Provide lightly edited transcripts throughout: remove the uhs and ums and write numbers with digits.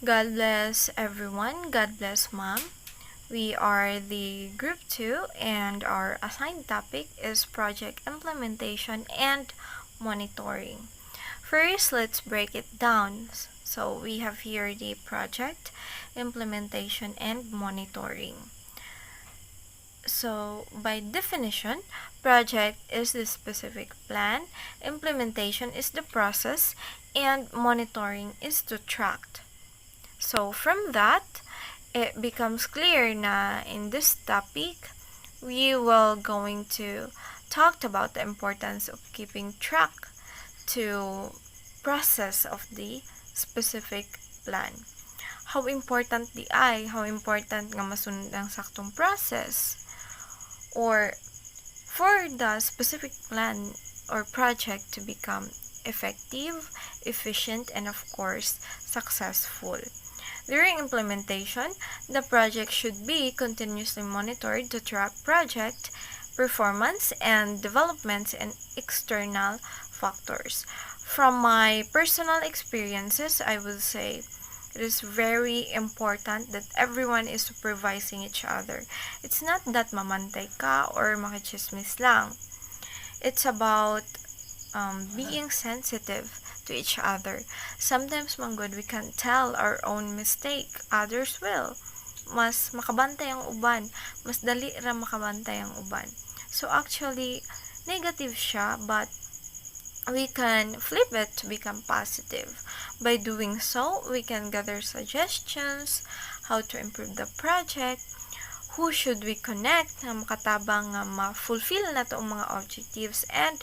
God bless everyone. God bless mom. We are the group 2 and our assigned topic is project implementation and monitoring. First, let's break it down. So, we have here the project implementation and monitoring. So, by definition, project is the specific plan, implementation is the process, and monitoring is to track. So, from that, it becomes clear na in this topic, we will going to talk about the importance of keeping track to process of the specific plan. How important how important nga masunod ang saktong process, or for the specific plan or project to become effective, efficient, and of course, successful. During implementation, the project should be continuously monitored to track project performance and developments and external factors. From my personal experiences, I would say it is very important that everyone is supervising each other. It's not that mamantay ka or makichismis lang. It's about being sensitive to each other. Sometimes, manggod, we can tell our own mistake. Others will. Mas makabantay ang uban. Mas dali ra makabantay ang uban. So, actually, negative siya, but we can flip it to become positive. By doing so, we can gather suggestions, how to improve the project, who should we connect na makatabang nga ma-fulfill na to ang mga objectives and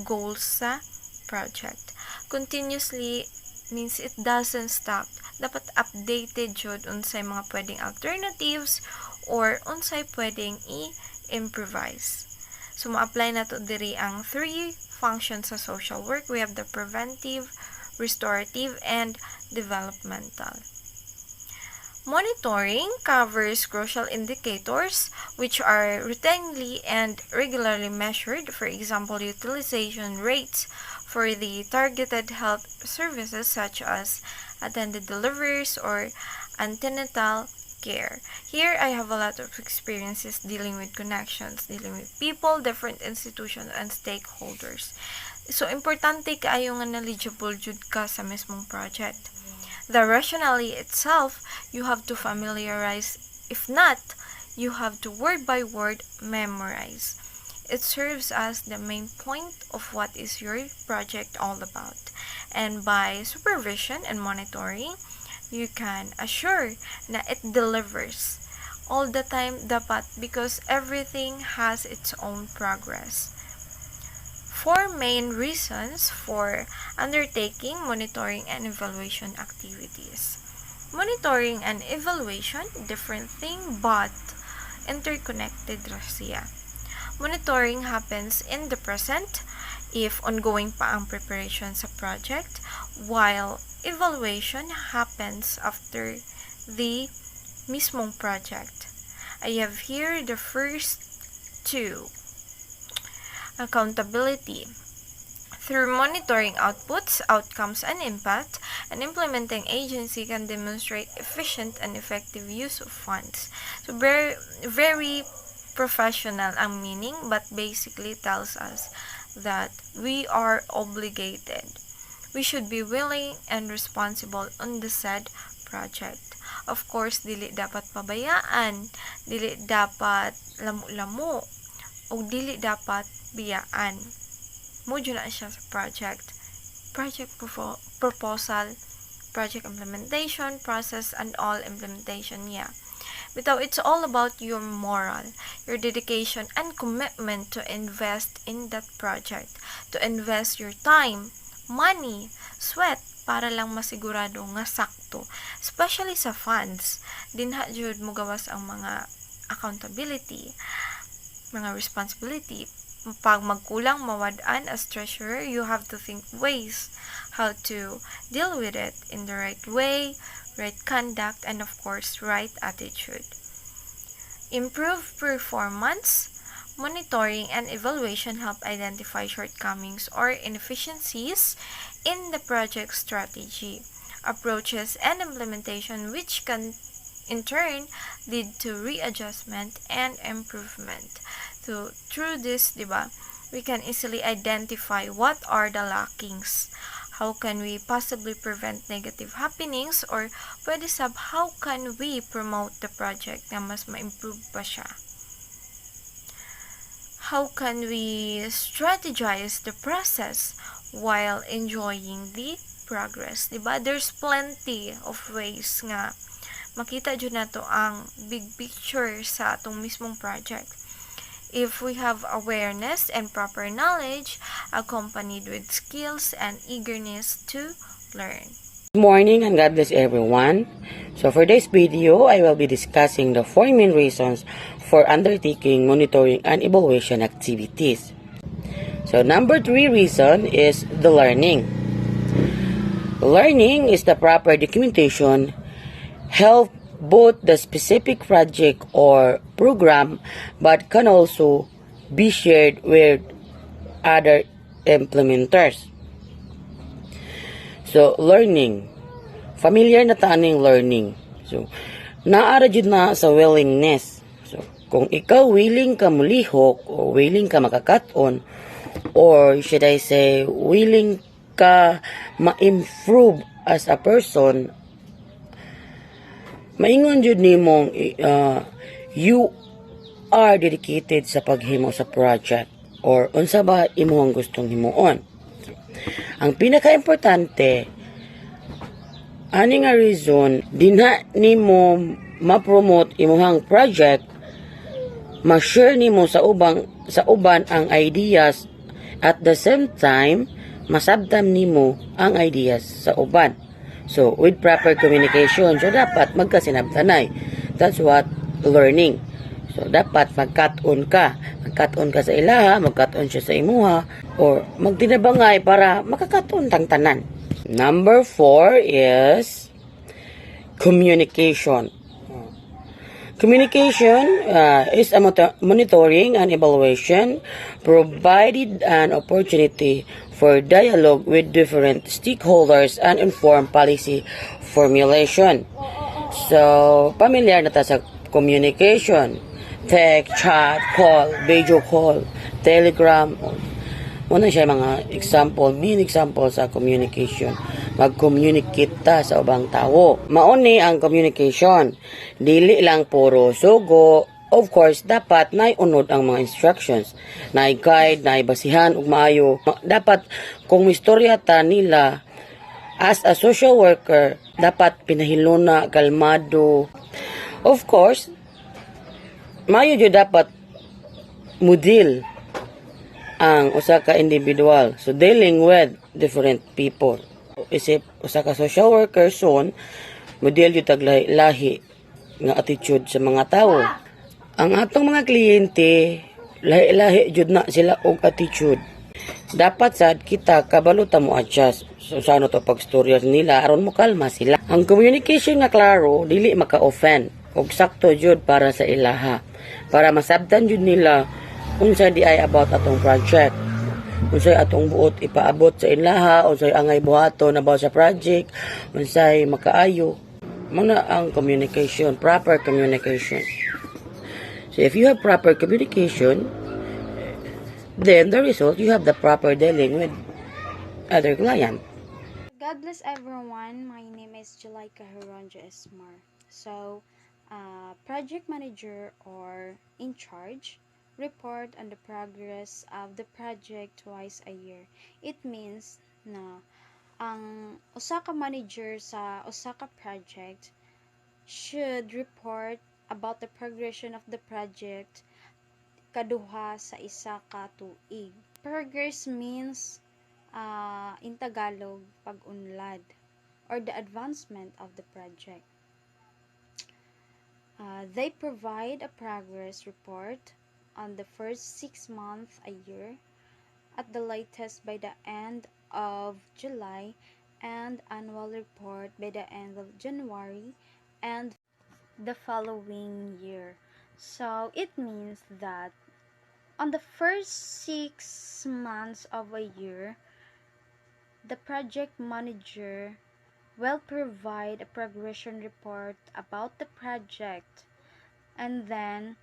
goals sa project. Continuously means it doesn't stop. Dapat updated jud unsay mga pwedeng alternatives or unsay pwedeng i-improvise. So, ma-apply na to diri ang 3 functions sa social work. We have the preventive, restorative, and developmental. Monitoring covers crucial indicators which are routinely and regularly measured, for example, utilization rates for the targeted health services such as attended deliveries or antenatal care. Here, I have a lot of experiences dealing with connections, dealing with people, different institutions, and stakeholders. So, importante kaayo nga knowledgeable jud ka sa mismong project. The rationale itself, you have to familiarize. If not, you have to word by word memorize. It serves as the main point of what is your project all about. And by supervision and monitoring, you can assure na it delivers all the time dapat, because everything has its own progress. 4 main reasons for undertaking monitoring and evaluation activities. Monitoring and evaluation, different thing but interconnected ra siya. Monitoring happens in the present if ongoing pa ang preparation sa project, while evaluation happens after the mismong project. I have here the first 2. Accountability. Through monitoring outputs, outcomes, and impact, an implementing agency can demonstrate efficient and effective use of funds. So very professional ang meaning, but basically tells us that we are obligated. We should be willing and responsible on the said project. Of course, dili dapat pabayaan, dili dapat lamu-lamu, o dili dapat biyaan. Modyo na siya sa project. Project proposal, project implementation, process, and all implementation niya. Bitaw, it's all about your moral, your dedication, and commitment to invest in that project. To invest your time, money, sweat, para lang masigurado nga sakto. Especially sa funds, dinha jud mo gawas ang mga accountability, mga responsibility. Pag magkulang mawad-an as treasurer, you have to think ways how to deal with it in the right way, right conduct, and of course, right attitude. Improve performance. Monitoring and evaluation help identify shortcomings or inefficiencies in the project strategy. approaches, and implementation, which can in turn lead to readjustment and improvement. So through this, diba, we can easily identify what are the lackings. How can we possibly prevent negative happenings, or pwede sab, how can we promote the project na mas ma-improve pa siya? How can we strategize the process while enjoying the progress? Diba? There's plenty of ways nga makita dyan na to ang big picture sa atong mismong project. If we have awareness and proper knowledge accompanied with skills and eagerness to learn. Good morning and God bless everyone. So for this video, I will be discussing the 4 main reasons for undertaking monitoring and evaluation activities. So number 3 reason is the learning. Learning is the proper documentation help both the specific project or program but can also be shared with other implementers. So, learning. Familiar na taaning learning. So, naara jud na sa willingness. So, kung ikaw willing ka mulihok o willing ka makakaton or should I say willing ka ma-improve as a person, maingon jud nimong you are dedicated sa paghimo sa project or unsa ba imong gustong himuon. Ang pinaka-importante, ani nga reason, dinha nimo ma-promote imuhang project, ma-share nimo sa uban ang ideas, at the same time, masabtan nimo ang ideas sa uban. So, with proper communication, so dapat magkasinabtanay. That's what learning. So, dapat magkat-on ka. Magkat-on ka sa ilaha, magkat-on siya sa imuha, or magtinabangay para makakaton tang tanan. Number 4 is communication. Communication is a monitoring and evaluation provided an opportunity for dialogue with different stakeholders and informed policy formulation. So, familiar na ta sa communication. Text, chat, call, video call, telegram. Muna siya mga example, main example sa communication. Mag-communicate ta sa ubang tao. Mauni ang communication. Dili lang puro sugo. Of course, dapat naiunod ang mga instructions. Nai-guide, naibasihan, ug maayo. Dapat, kung istorya ta nila, as a social worker, dapat pinahiluna, kalmado. Of course, maayo jud dapat mudil ang usa ka individual. So, dealing with different people. Isip, usa ka social worker son, model yung taglahi nga attitude sa mga tao. Ang atong mga kliyente, lahi-lahi jud na sila og attitude. Dapat sad kita kabaluta mo adjust. So, sa ano to pagstorya nila, aron mo kalma sila. Ang communication nga klaro, dili maka-offend. Og sakto jud para sa ilaha. Para masabtan jud nila unsay di ay about atong project. Unsay atong buot ipaabot sa ilaha, unsay angay buhaton about sa project, unsay makaayo. Muna ang communication, proper communication. So if you have proper communication, then the result, you have the proper dealing with other client. God bless everyone. My name is Jalaika Hironja Esmar. So, project manager or in charge report on the progress of the project twice a year. It means na ang usa ka manager sa usa ka project should report about the progression of the project kaduha sa isa ka tuig. Progress means in Tagalog, pag-unlad or the advancement of the project. They provide a progress report on the first 6 months a year, at the latest by the end of July, and annual report by the end of January and the following year. So it means that on the first 6 months of a year, the project manager will provide a progression report about the project, and then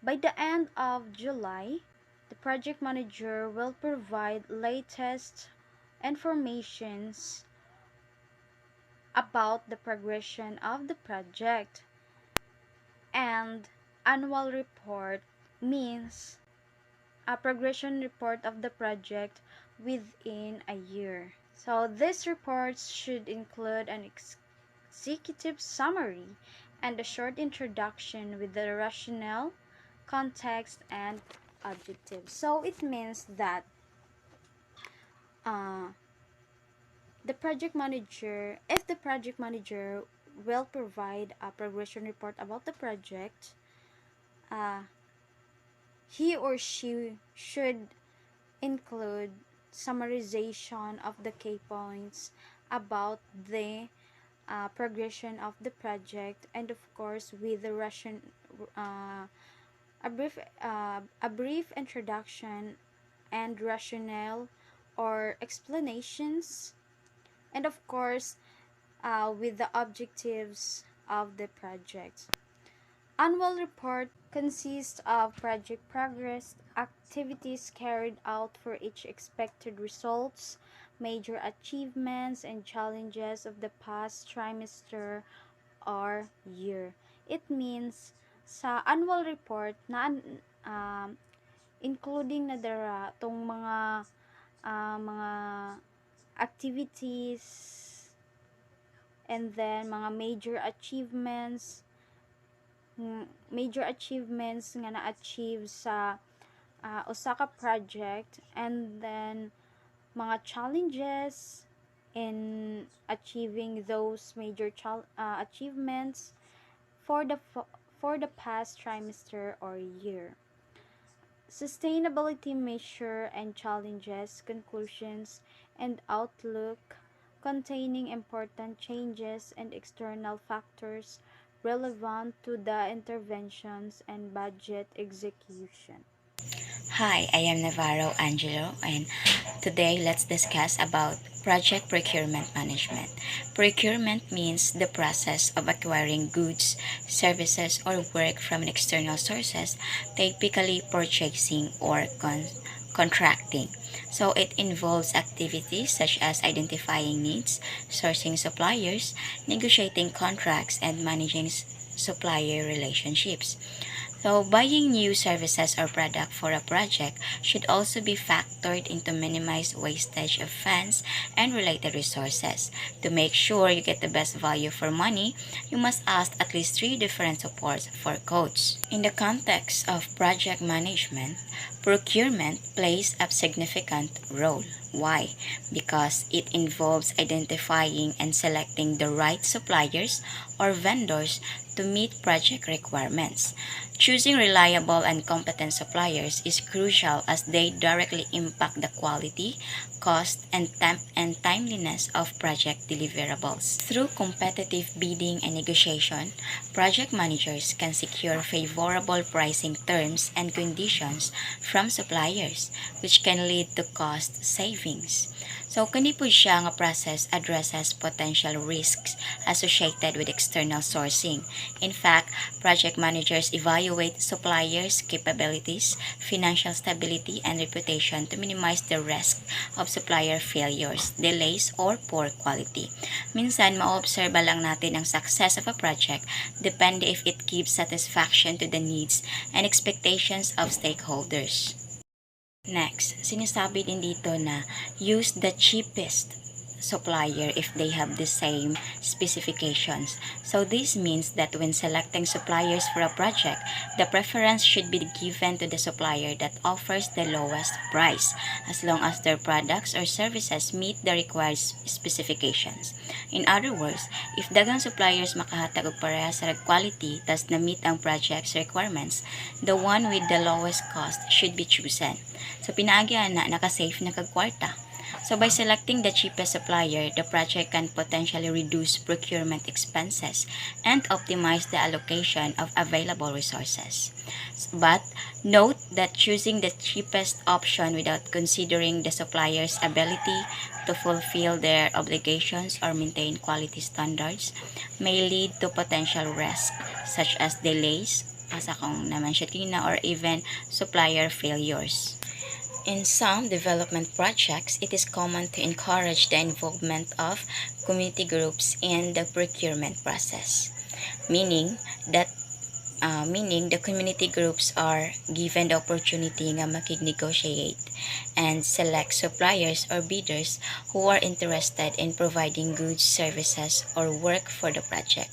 by the end of July, the project manager will provide latest informations about the progression of the project. And annual report means a progression report of the project within a year. So these reports should include an executive summary and a short introduction with the rationale, context, and objectives. So it means that uh, if the project manager will provide a progression report about the project, uh, he or she should include summarization of the key points about the progression of the project, and of course with the uh, a brief introduction and rationale or explanations, and of course with the objectives of the project. Annual report consists of project progress, activities carried out for each expected results, major achievements and challenges of the past trimester or year. It means sa annual report na including na dara tong mga activities, and then mga major achievements nga na-achieve sa usa ka project, and then mga challenges in achieving those major achievements for the past trimester or year. Sustainability measure and challenges, conclusions, and outlook containing important changes and external factors relevant to the interventions and budget execution. Hi, I am Navarro Angelo, and today let's discuss about project procurement management. Procurement means the process of acquiring goods, services, or work from external sources, typically purchasing or contracting. So it involves activities such as identifying needs, sourcing suppliers, negotiating contracts, and managing supplier relationships. So, buying new services or product for a project should also be factored in to minimize wastage of funds and related resources. To make sure you get the best value for money, you must ask at least 3 different supports for quotes. In the context of project management, procurement plays a significant role. Why? Because it involves identifying and selecting the right suppliers or vendors to meet project requirements. Choosing reliable and competent suppliers is crucial as they directly impact the quality, cost, and timeliness of project deliverables. Through competitive bidding and negotiation, project managers can secure favorable pricing terms and conditions from suppliers, which can lead to cost savings. So, kani po siya nga process addresses potential risks associated with external sourcing. In fact, project managers evaluate suppliers' capabilities, financial stability, and reputation to minimize the risk of supplier failures, delays, or poor quality. Minsan, maobserba lang natin ang success of a project depende if it gives satisfaction to the needs and expectations of stakeholders. Next, sinasabi din dito na use the cheapest supplier if they have the same specifications. So this means that when selecting suppliers for a project, the preference should be given to the supplier that offers the lowest price as long as their products or services meet the required specifications. In other words, if daghang suppliers makahatag og parehas sa quality tas na meet ang project's requirements, the one with the lowest cost should be chosen. So pinaagyan na naka-save na kag kwarta. So by selecting the cheapest supplier, the project can potentially reduce procurement expenses and optimize the allocation of available resources. But note that choosing the cheapest option without considering the supplier's ability to fulfill their obligations or maintain quality standards may lead to potential risk such as delays, as akong na-mention kanina, or even supplier failures. In some development projects, it is common to encourage the involvement of community groups in the procurement process, meaning that meaning the community groups are given the opportunity nga makig-negotiate and select suppliers or bidders who are interested in providing goods, services, or work for the project.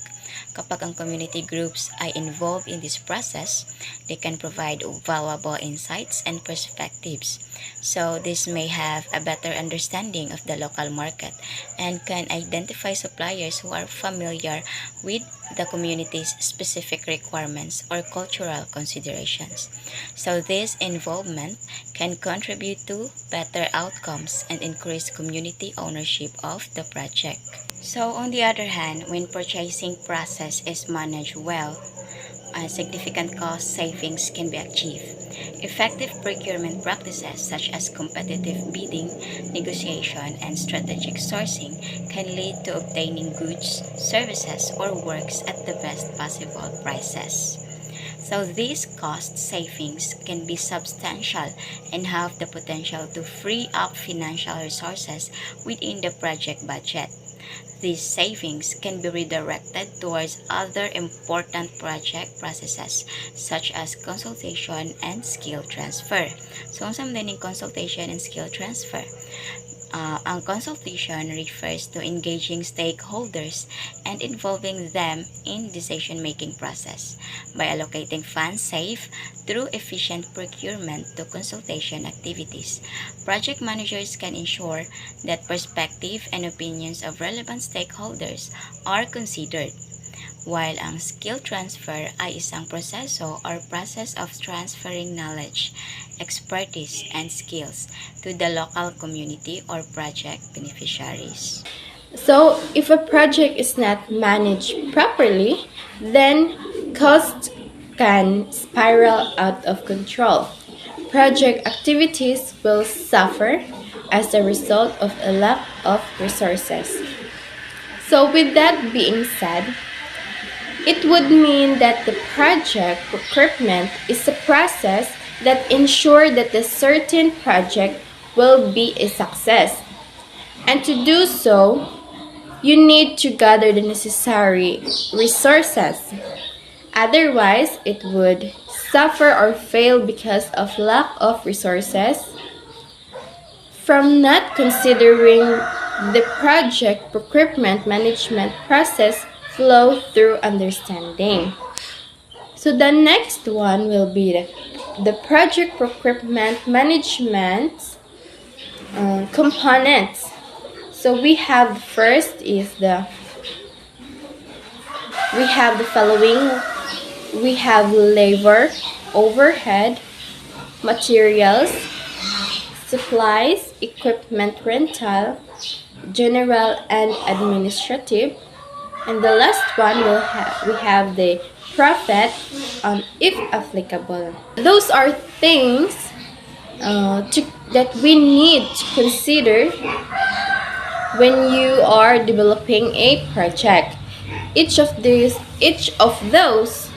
Kapag ang community groups ay involved in this process, they can provide valuable insights and perspectives. So this may have a better understanding of the local market and can identify suppliers who are familiar with the community's specific requirements or cultural considerations. So this involvement can contribute to better outcomes and increase community ownership of the project. So on the other hand, when purchasing process is managed well, significant cost savings can be achieved. Effective procurement practices such as competitive bidding, negotiation, and strategic sourcing can lead to obtaining goods, services, or works at the best possible prices. So these cost savings can be substantial and have the potential to free up financial resources within the project budget. These savings can be redirected towards other important project processes such as consultation and skill transfer. So, ang din consultation and skill transfer. Ang consultation refers to engaging stakeholders and involving them in decision-making process by allocating funds saved through efficient procurement to consultation activities. Project managers can ensure that perspective and opinions of relevant stakeholders are considered, while ang skill transfer ay isang proseso or process of transferring knowledge, expertise, and skills to the local community or project beneficiaries. So, if a project is not managed properly, then costs can spiral out of control. Project activities will suffer as a result of a lack of resources. So, with that being said, it would mean that the project procurement is a process that ensures that a certain project will be a success. And to do so, you need to gather the necessary resources. Otherwise, it would suffer or fail because of lack of resources. From not considering the project procurement management process flow through understanding. So the next one will be the project procurement management components. So we have first is we have the following. We have labor, overhead, materials, supplies, equipment rental, general and administrative, and the last one we have the profit if applicable. Those are things that we need to consider when you are developing a project. Each of those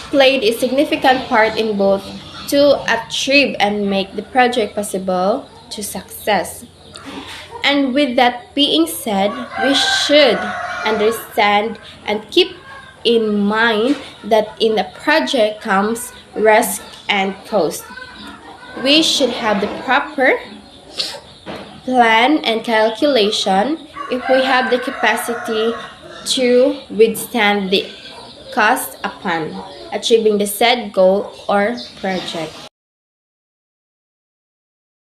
played a significant part in both to achieve and make the project possible to success. And with that being said, we should understand and keep in mind that in a project comes risk and cost. We should have the proper plan and calculation if we have the capacity to withstand the cost upon achieving the said goal or project.